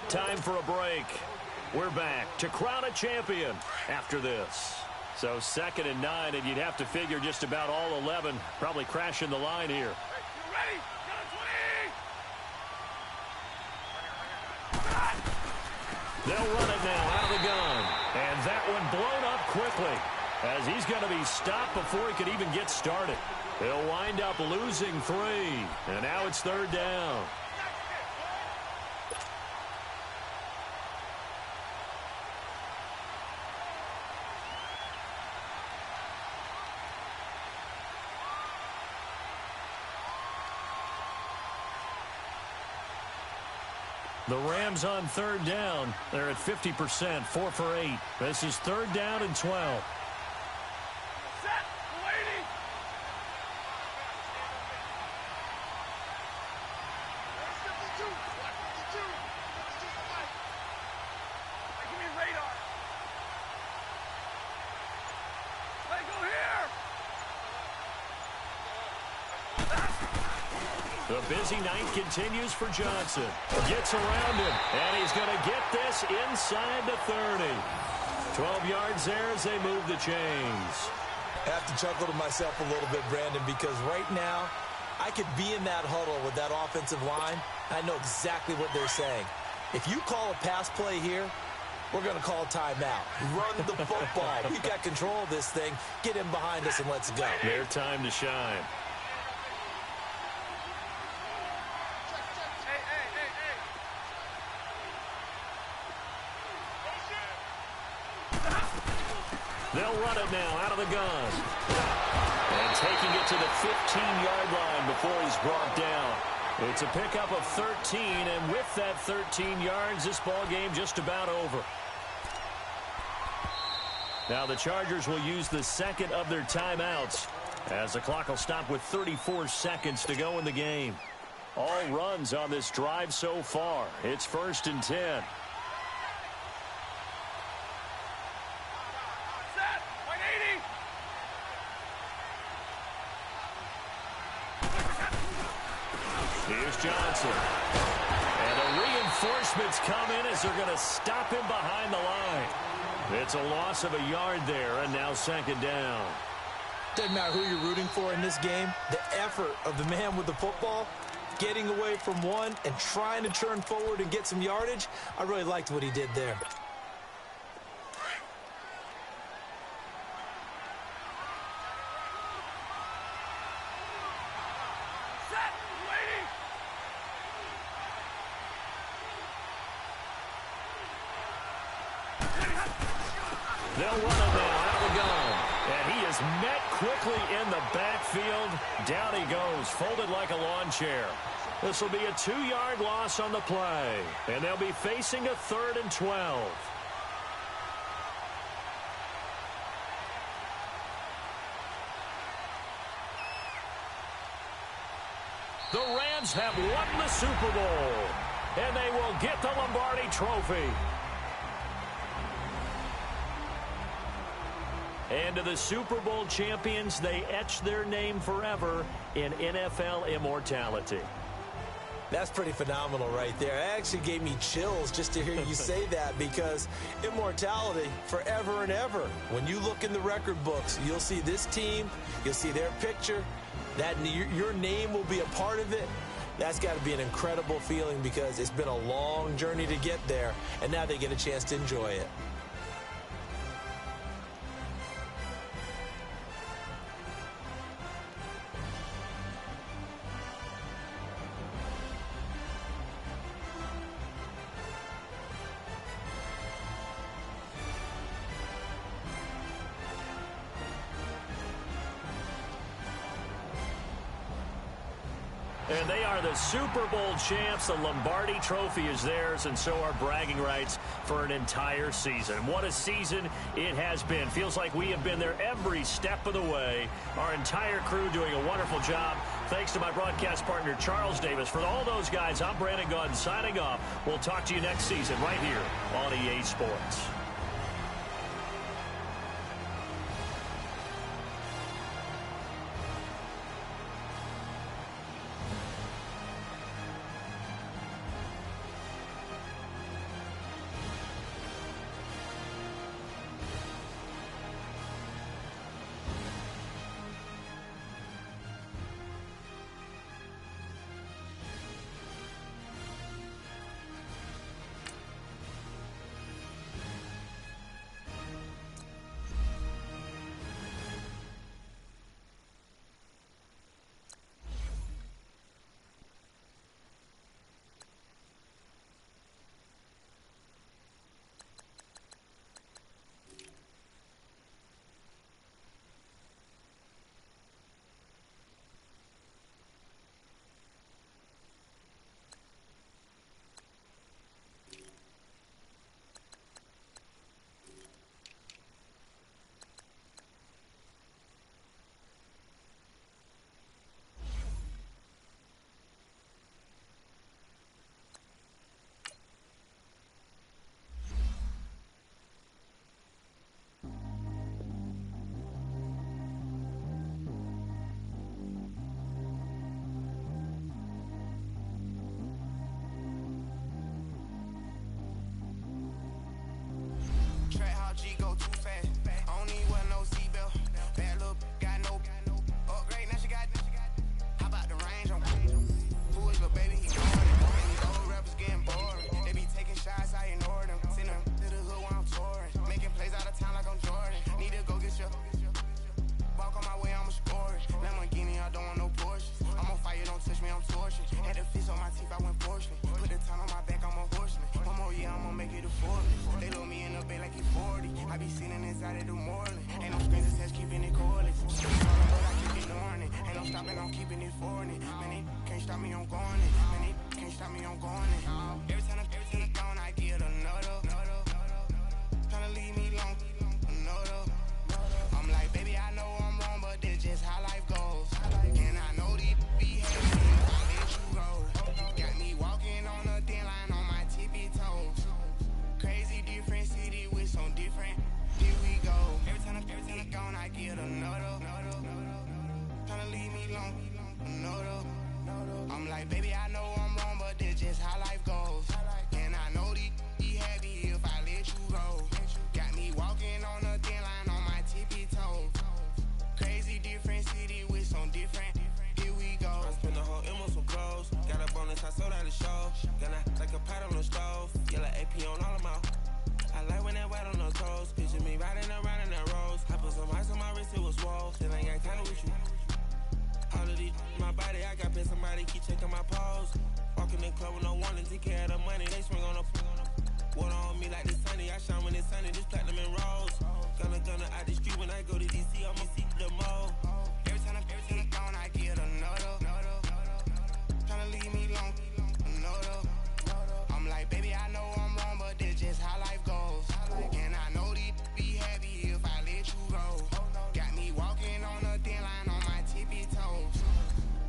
Time for a break. We're back to crown a champion after this. So 2nd and 9, and you'd have to figure just about all 11 probably crashing the line here. You ready? They'll run it now out of the gun. And that one blown up quickly as he's going to be stopped before he could even get started. He'll wind up losing 3. And now it's 3rd down. The Rams on 3rd down. They're at 50%, 4 for 8. This is 3rd down and 12. Set, lady. Give me radar. Let go here. The busy night continues for Johnson. Gets around him, and he's going to get this inside the 30. 12 yards there as they move the chains. I have to chuckle to myself a little bit, Brandon, because right now I could be in that huddle with that offensive line. I know exactly what they're saying. If you call a pass play here, we're going to call a timeout. Run the football. We've got control of this thing. Get him behind us and let's go. Their time to shine. They'll run it now out of the gun. And taking it to the 15-yard line before he's brought down. It's a pickup of 13, and with that 13 yards, this ball game just about over. Now the Chargers will use the second of their timeouts as the clock will stop with 34 seconds to go in the game. All runs on this drive so far. It's 1st and 10. Here's Johnson. And the reinforcements come in as they're going to stop him behind the line. It's a loss of a yard there, and now second down. Doesn't matter who you're rooting for in this game. The effort of the man with the football, getting away from one and trying to turn forward and get some yardage, I really liked what he did there. Set, waiting. They'll run it now. Out we go. And he is met quickly in the backfield. Down he goes, folded like a lawn chair. This will be a 2-yard loss on the play. And they'll be facing a 3rd and 12. The Rams have won the Super Bowl. And they will get the Lombardi Trophy. And to the Super Bowl champions, they etch their name forever in NFL immortality. That's pretty phenomenal right there. It actually gave me chills just to hear you say that, because immortality forever and ever. When you look in the record books, you'll see this team, you'll see their picture, that your name will be a part of it. That's got to be an incredible feeling, because it's been a long journey to get there, and now they get a chance to enjoy it. And they are the Super Bowl champs. The Lombardi Trophy is theirs, and so are bragging rights for an entire season. What a season it has been. Feels like we have been there every step of the way. Our entire crew doing a wonderful job. Thanks to my broadcast partner, Charles Davis. For all those guys, I'm Brandon Gunn signing off. We'll talk to you next season right here on EA Sports. G go too fast. I don't need wear no seatbelt. Bad look, got no upgrade. Now she got. How about the range on? Who is the baby? He bored. And these old rappers getting bored. They be taking shots, I ignore them. Send them to the hood while I'm touring. Making plays out of town like I'm Jordan. Need to go get your. Walk on my way, I'ma score it. Lamborghini, I don't want no Porsche. I'm on fire, don't touch me, I'm torching. Had the fist on my teeth, I went porcelain. Put the time on my back, I'm a horseman. One more year, I'ma make it a 40. They load me in the bay like it's 40. I be sitting inside of the Moreland. Ain't no screens, it says keeping it cordless. But I keep ignoring it. Ain't no stopping, I'm keeping it for it. Man, they can't stop me, I'm going it. Man, they can't stop me, I'm going it. Every time I gone, I get another. Tryna leave me long, another. I'm like, baby, I know I'm wrong, but this just how life goes. And I know these behaviors, I let you go. Got me walking on a thin line on my tippy toes. Crazy different city with some different. Here we go. Every time I gone, I get another. Tryna leave me long, another. I'm like, baby, I know I'm wrong, but this just how life goes. And I know these be happy if I let you go. Got me walking. be my body. I got pay somebody keep checking my pose. Walking in the club with no warning, take care of the money. They swing on the water on me like the sunny. I shine when it's sunny, just platinum and rose. Gonna out the street when I go to DC, I'ma see the mall. Every time I'm gone, I get another. Tryna leave me alone, another. I'm like, baby, I know I'm wrong, but this just how life goes. And I know these be happy if I let you go. Got me walking on a thin line on my tippy toes.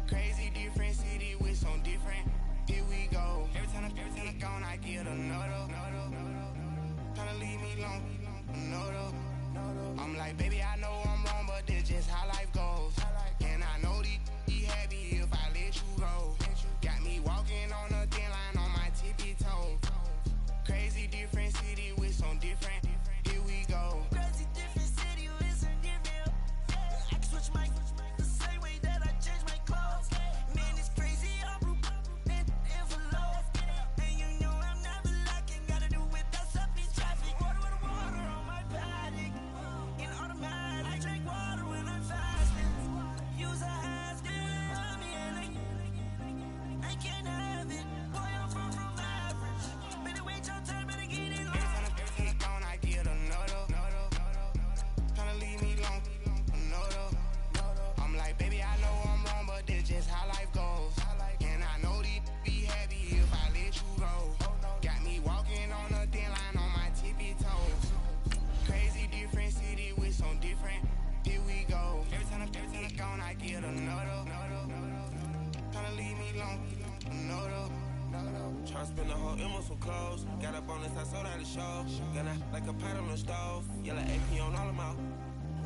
Crazy different city with some different. Here we go. Every time I'm gone, I get another. Tryna leave me alone, another. I'm like, baby, I know I'm wrong, but this just how life goes. And I know these be happy if I let you go. Got me walking on a thin line on my tippy toes. Crazy different city with some different. Here we go. Crazy different city with some different. I can switch my the same way that I change my clothes. Man, it's crazy. I'm and envelope. And you know I'm never lacking. Gotta do it. That's up in traffic. Water on my paddock. In automatic. I drink water when I'm fasting. Use a ass on me and I can't have it. Boy, I'm from average. Better wait your turn, better get it. Every time I'm gone, I get another. Tryna leave me alone, another. I'm like, baby, I know I'm wrong, but this just how life goes. And I know these be happy if I let you go. Got me walking on a thin line on my tippy toes. Crazy different city with some different. Here we go. Every time I'm gone, I get another. Tryna leave me alone, another. Tryna spend the whole M on some clothes. Got up on this, I sold out the show. Gonna like a pot on the stove. Yellow AP on all of my.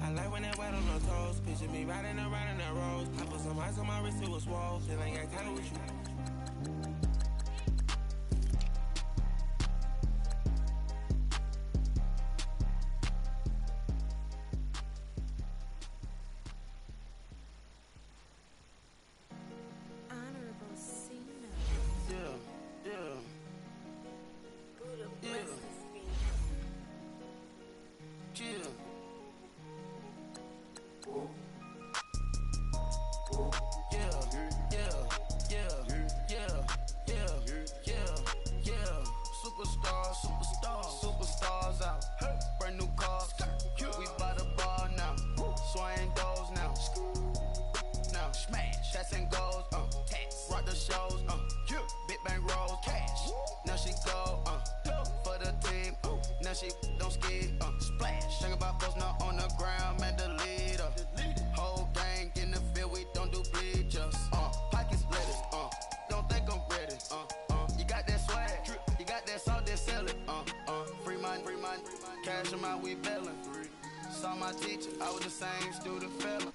I like when that wet on the toes. Picture me riding around in that rose. I put some ice on my wrist, it was swole. Still ain't got time with you. Honorable Cena. Yeah. Buddha Yeah. blesses me. Chill. Superstars out. Brand new cars. We by the bar now. Swaying doors now. Now smash. Cats and goals. Rock the shows. Big bang rolls. Cash. Now she go. For the team. Now she don't ski. Splash. Think about posting up on the ground. Man, the leader. Whole gang in the field. We don't do bleachers. Pockets lettuce. Don't think I'm ready. You got that swag. You got that salt that sell it. Free mind. Cash 'em out, we bellin'. Saw my teacher. I was the same student fella.